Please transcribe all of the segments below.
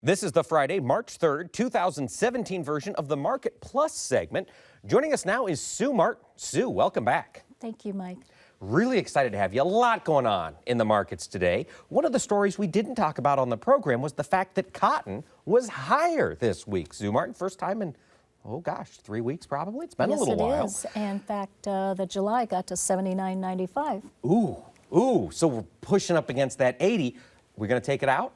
This is the Friday, March 3rd, 2017 version of the Market Plus segment. Joining us now is Sue Martin. Sue, welcome back. Thank you, Mike. Really excited to have you. A lot going on in the markets today. One of the stories we didn't talk about on the program was the fact that cotton was higher this week. Sue Martin, first time in, 3 weeks probably? It's been a little while. Yes, it is. In fact, the July got to $79.95. Ooh, so we're pushing up against that 80. We're going to take it out?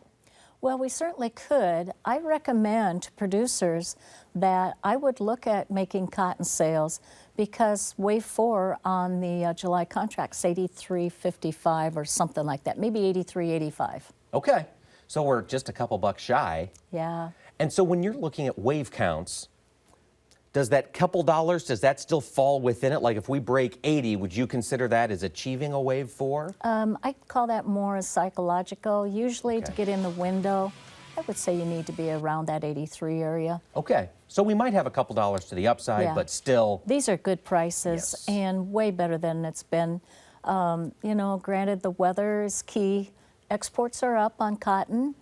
Well, we certainly could. I recommend to producers that I would look at making cotton sales because wave 4 on the July contract's 83.55 or something like that, maybe 83.85. Okay, so we're just a couple bucks shy. Yeah. And so when you're looking at wave counts, does that couple dollars, does that still fall within it? Like if we break 80, would you consider that as achieving a wave 4? I call that more as psychological. Usually to get in the window, I would say you need to be around that 83 area. Okay, so we might have a couple dollars to the upside, but still. These are good prices and way better than it's been. Granted, the weather is key. Exports are up on cotton.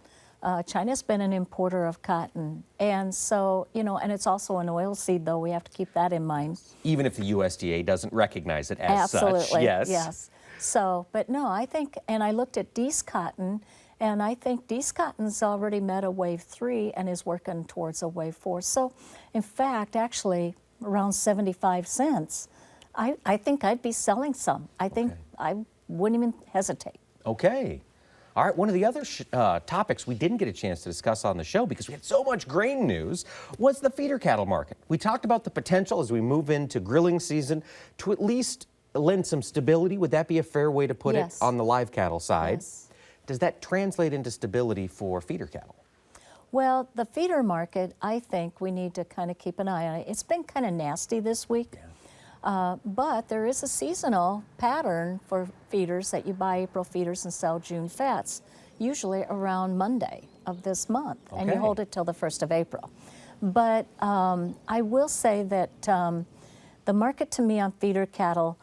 China's been an importer of cotton. And so, and it's also an oil seed, though. We have to keep that in mind. Even if the USDA doesn't recognize it as such. Absolutely, yes. So, but no, I think, and I looked at Dees cotton, and I think Dees cotton's already met a wave 3 and is working towards a wave 4. So, in fact, actually, around 75 cents, I think I'd be selling some. I think I wouldn't even hesitate. Okay. All right, one of the other topics we didn't get a chance to discuss on the show because we had so much grain news was the feeder cattle market. We talked about the potential as we move into grilling season to at least lend some stability. Would that be a fair way to put it on the live cattle side? Yes. Does that translate into stability for feeder cattle? Well, the feeder market, I think we need to kind of keep an eye on it. It's been kind of nasty this week. But there is a seasonal pattern for feeders that you buy April feeders and sell June fats, usually around Monday of this month, and you hold it till the 1st of April. But I will say that the market to me on feeder cattle,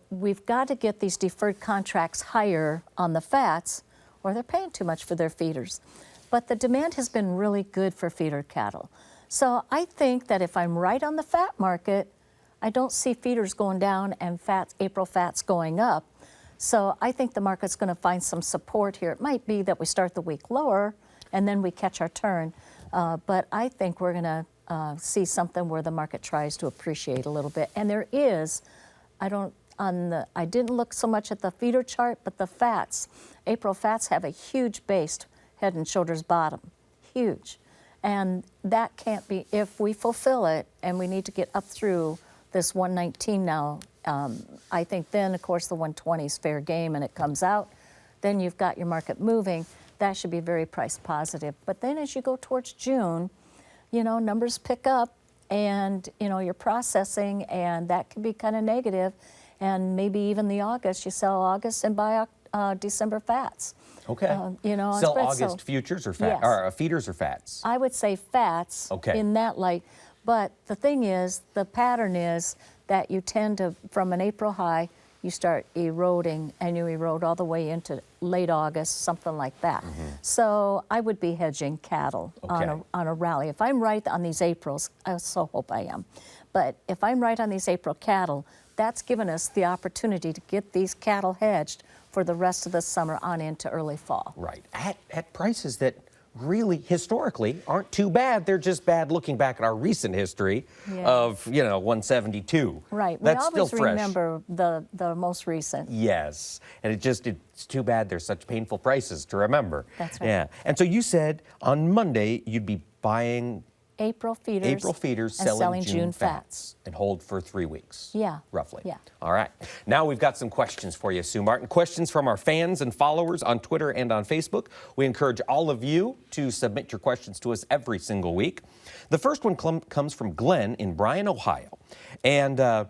we've got to get these deferred contracts higher on the fats or they're paying too much for their feeders. But the demand has been really good for feeder cattle. So I think that if I'm right on the fat market, I don't see feeders going down and April fats going up. So I think the market's going to find some support here. It might be that we start the week lower and then we catch our turn. But I think we're going to see something where the market tries to appreciate a little bit. And there is, I didn't look so much at the feeder chart, but the fats. April fats have a huge base, head and shoulders bottom, huge. And that can't be, if we fulfill it and we need to get up through this 119 now, I think then, of course, the 120 is fair game and it comes out. Then you've got your market moving. That should be very price positive. But then as you go towards June, numbers pick up and, you're processing and that can be kind of negative. And maybe even the August, you sell August and buy December fats. Okay. Sell August futures or fat, or feeders or fats? I would say fats in that light. But the thing is, the pattern is that you tend to, from an April high, you start eroding and you erode all the way into late August, something like that. So I would be hedging cattle on a rally. If I'm right on these Aprils, I so hope I am, but if I'm right on these April cattle, that's given us the opportunity to get these cattle hedged for the rest of the summer on into early fall. Right, at prices that really historically aren't too bad. They're just bad looking back at our recent history of 172. Right. That's we always still fresh. Remember the most recent. Yes, and it's too bad there's such painful prices to remember. That's right. Yeah, and so you said on Monday you'd be buying April feeders and selling June fats. And hold for 3 weeks. Yeah. Roughly. Yeah. All right. Now we've got some questions for you, Sue Martin. Questions from our fans and followers on Twitter and on Facebook. We encourage all of you to submit your questions to us every single week. The first one comes from Glenn in Bryan, Ohio. And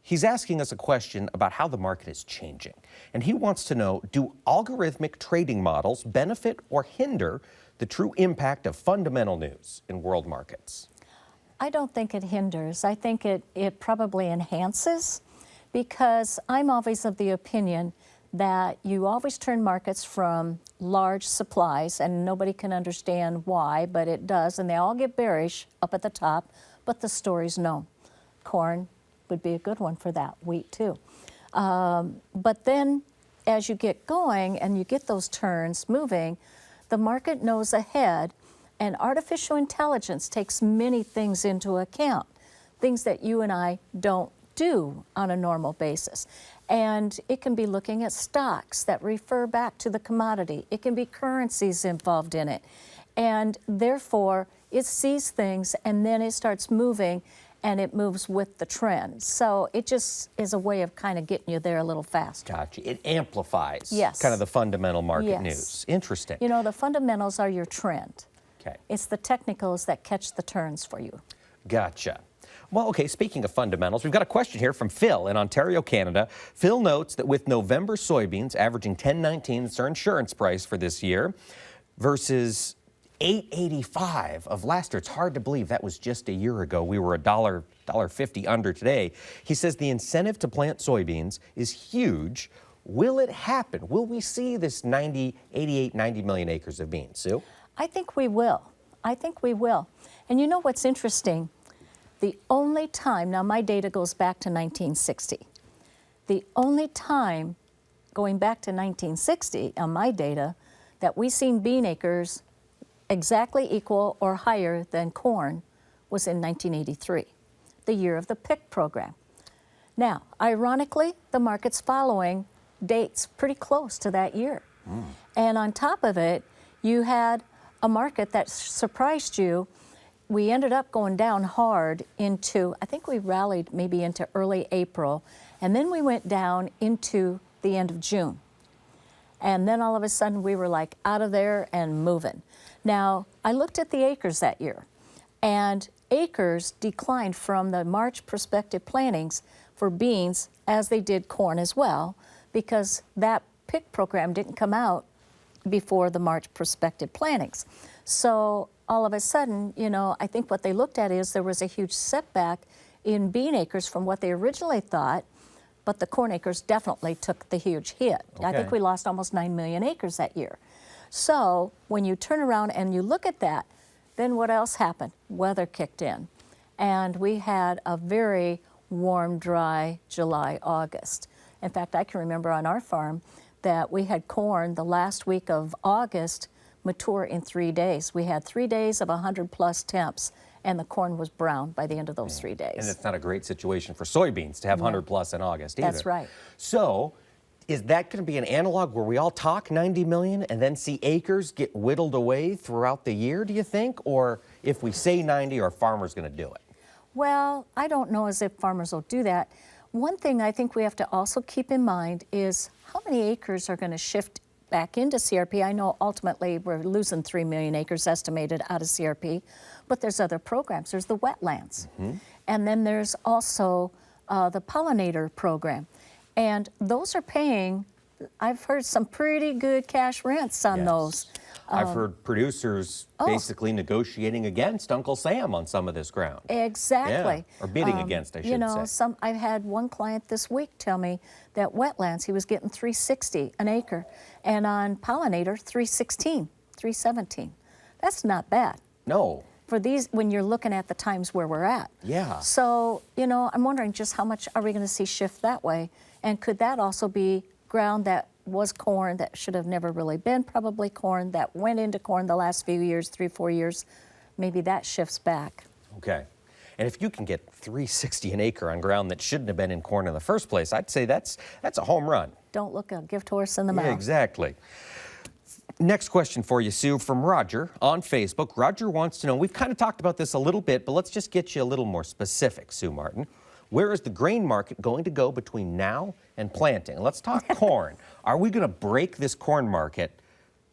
he's asking us a question about how the market is changing. And he wants to know, do algorithmic trading models benefit or hinder the true impact of fundamental news in world markets? I don't think it hinders. I think it probably enhances because I'm always of the opinion that you always turn markets from large supplies, and nobody can understand why, but it does, and they all get bearish up at the top, but the story's known. Corn would be a good one for that, wheat too. But then as you get going and you get those turns moving, the market knows ahead, and artificial intelligence takes many things into account, things that you and I don't do on a normal basis. And it can be looking at stocks that refer back to the commodity. It can be currencies involved in it. And therefore, it sees things and then it starts moving, and it moves with the trend. So it just is a way of kind of getting you there a little faster. Gotcha. It amplifies Yes. kind of the fundamental market Yes. news. Interesting. You know, the fundamentals are your trend. Okay. It's the technicals that catch the turns for you. Gotcha. Well, okay, speaking of fundamentals, we've got a question here from Phil in Ontario, Canada. Phil notes that with November soybeans averaging $10.19, that's our insurance price for this year, versus $8.85 of last year. It's hard to believe that was just a year ago. We were $1.50 under today. He says the incentive to plant soybeans is huge. Will it happen? Will we see this 88, 90 million acres of beans, Sue? I think we will. I think we will. And you know what's interesting? The only time, now my data goes back to 1960. The only time going back to 1960 on my data that we seen bean acres exactly equal or higher than corn was in 1983, the year of the PIC program. Now, ironically, the market's following dates pretty close to that year. And on top of it, you had a market that surprised you. We ended up going down hard into, I think we rallied maybe into early April, and then we went down into the end of June. And then all of a sudden we were like out of there and moving. Now, I looked at the acres that year, and acres declined from the March prospective plantings for beans as they did corn as well, because that PIC program didn't come out before the March prospective plantings. So all of a sudden, you know, I think what they looked at is there was a huge setback in bean acres from what they originally thought, but the corn acres definitely took the huge hit. I think we lost almost 9 million acres that year. So when you turn around and you look at that, then what else happened? Weather kicked in. And we had a very warm, dry July, August. In fact, I can remember on our farm that we had corn the last week of August mature in 3 days. We had 3 days of 100+ temps, and the corn was brown by the end of those 3 days. And it's not a great situation for soybeans to have 100+ in August either. That's right. So is that going to be an analog where we all talk 90 million and then see acres get whittled away throughout the year, do you think? Or if we say 90, are farmers going to do it? Well, I don't know as if farmers will do that. One thing I think we have to also keep in mind is how many acres are going to shift back into CRP. I know ultimately we're losing 3 million acres estimated out of CRP, but there's other programs. There's the wetlands. And then there's also the pollinator program. And those are paying, I've heard some pretty good cash rents on those. I've heard producers basically negotiating against Uncle Sam on some of this ground. Exactly. Yeah, or bidding against, I should You know, say. I've had one client this week tell me that wetlands, he was getting $360 an acre, and on pollinator, $316, $317. That's not bad. No. For these, when you're looking at the times where we're at. Yeah. So, you know, I'm wondering just how much are we going to see shift that way? And could that also be ground that was corn that should have never really been probably corn, that went into corn the last few years, 3-4 years? Maybe that shifts back. Okay. And if you can get $360 an acre on ground that shouldn't have been in corn in the first place, I'd say that's a home run. Don't look a gift horse in the mouth. Yeah, exactly. Next question for you, Sue, from Roger on Facebook. Roger wants to know, we've kind of talked about this a little bit, but let's just get you a little more specific, Sue Martin. Where is the grain market going to go between now and planting? Let's talk corn. Are we going to break this corn market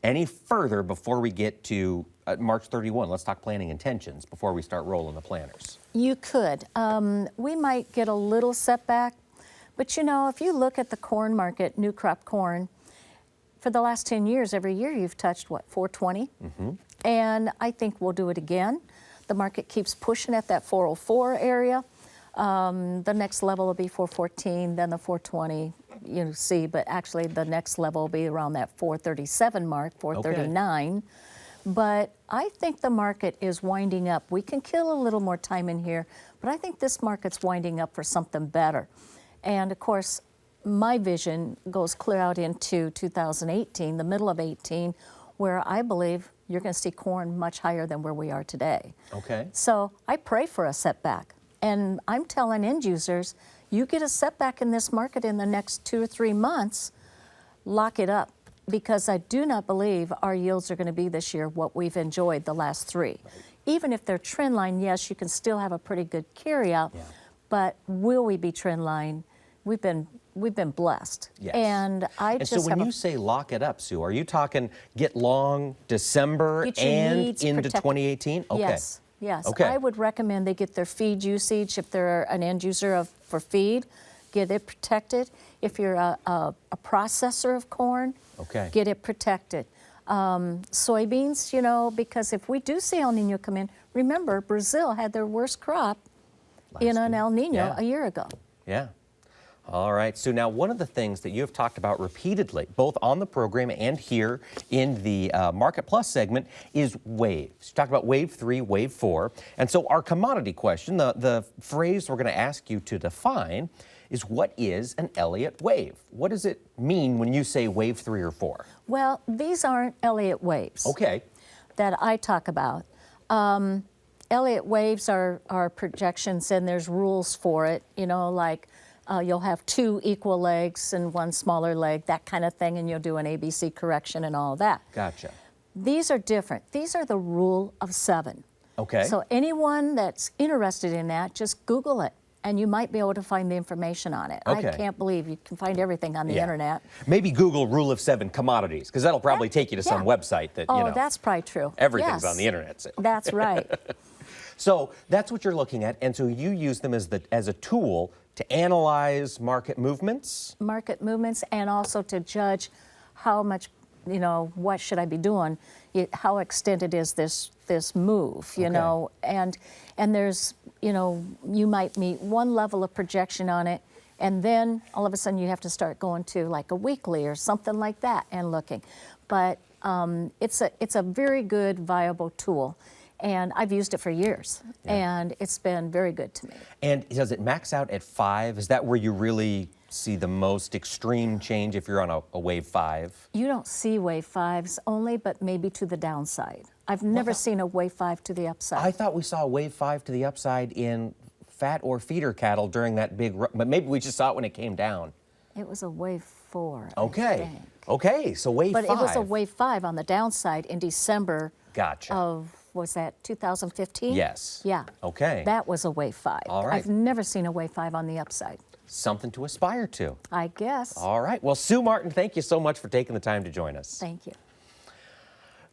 any further before we get to March 31? Let's talk planting intentions before we start rolling the planters. You could. We might get a little setback, but you know, if you look at the corn market, new crop corn, for the last 10 years, every year you've touched, what, 420? And I think we'll do it again. The market keeps pushing at that 404 area. The next level will be 414, then the 420, see, but actually the next level will be around that 437 mark, 439. But I think the market is winding up. We can kill a little more time in here, but I think this market's winding up for something better. And of course, my vision goes clear out into 2018, the middle of 18, where I believe you're going to see corn much higher than where we are today. Okay. So I pray for a setback. And I'm telling end users, you get a setback in this market in the next 2 or 3 months, lock it up. Because I do not believe our yields are going to be this year what we've enjoyed the last 3. Right. Even if they're trend line, yes, you can still have a pretty good carryout. Yeah. But will we be trend line? We've been blessed. Yes. And so when you say lock it up, Sue, are you talking get long December and into 2018? Okay. Yes. Yes. Okay. I would recommend they get their feed usage if they're an end user for feed, get it protected. If you're a processor of corn, okay, get it protected. Soybeans, because if we do see El Nino come in, remember Brazil had their worst crop in an El Nino a year ago. Yeah. All right. So now one of the things that you have talked about repeatedly, both on the program and here in the Market Plus segment, is waves. You talked about wave 3, wave 4. And so our commodity question, the phrase we're going to ask you to define is, what is an Elliott wave? What does it mean when you say wave 3 or 4? Well, these aren't Elliott waves. Okay. That I talk about. Elliott waves are projections, and there's rules for it, like you'll have 2 equal legs and 1 smaller leg, that kind of thing, and you'll do an ABC correction and all that. Gotcha. These are different. These are the rule of 7. Okay. So anyone that's interested in that, just Google it, and you might be able to find the information on it. Okay. I can't believe you can find everything on the internet. Maybe Google rule of 7 commodities, because that'll probably take you to some website that, that's probably true. Everything's on the internet. So. That's right. So that's what you're looking at, and so you use them as a tool to analyze market movements? Market movements, and also to judge how much, what should I be doing? How extended is this move, know? And there's, you might meet one level of projection on it, and then all of a sudden you have to start going to like a weekly or something like that and looking. But it's a very good, viable tool. And I've used it for years, and it's been very good to me. And does it max out at 5? Is that where you really see the most extreme change if you're on a wave 5? You don't see wave 5s only, but maybe to the downside. I've never seen a wave 5 to the upside. I thought we saw a wave 5 to the upside in fat or feeder cattle during that big, but maybe we just saw it when it came down. It was a wave 4, Okay. I think. Okay, so wave 5. But it was a wave 5 on the downside in December of, was that 2015? Yes. Yeah. Okay. That was a wave 5. All right. I've never seen a wave 5 on the upside. Something to aspire to. I guess. All right. Well, Sue Martin, thank you so much for taking the time to join us. Thank you.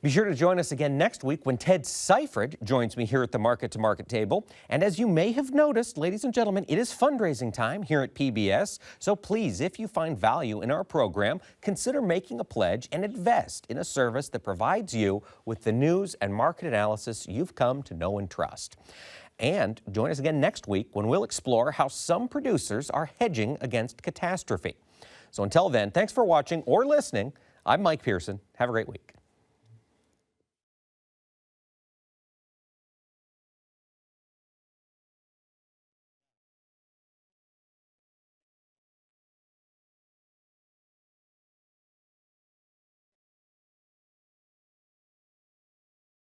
Be sure to join us again next week when Ted Seifert joins me here at the Market to Market table. And as you may have noticed, ladies and gentlemen, it is fundraising time here at PBS. So please, if you find value in our program, consider making a pledge and invest in a service that provides you with the news and market analysis you've come to know and trust. And join us again next week when we'll explore how some producers are hedging against catastrophe. So until then, thanks for watching or listening. I'm Mike Pearson. Have a great week.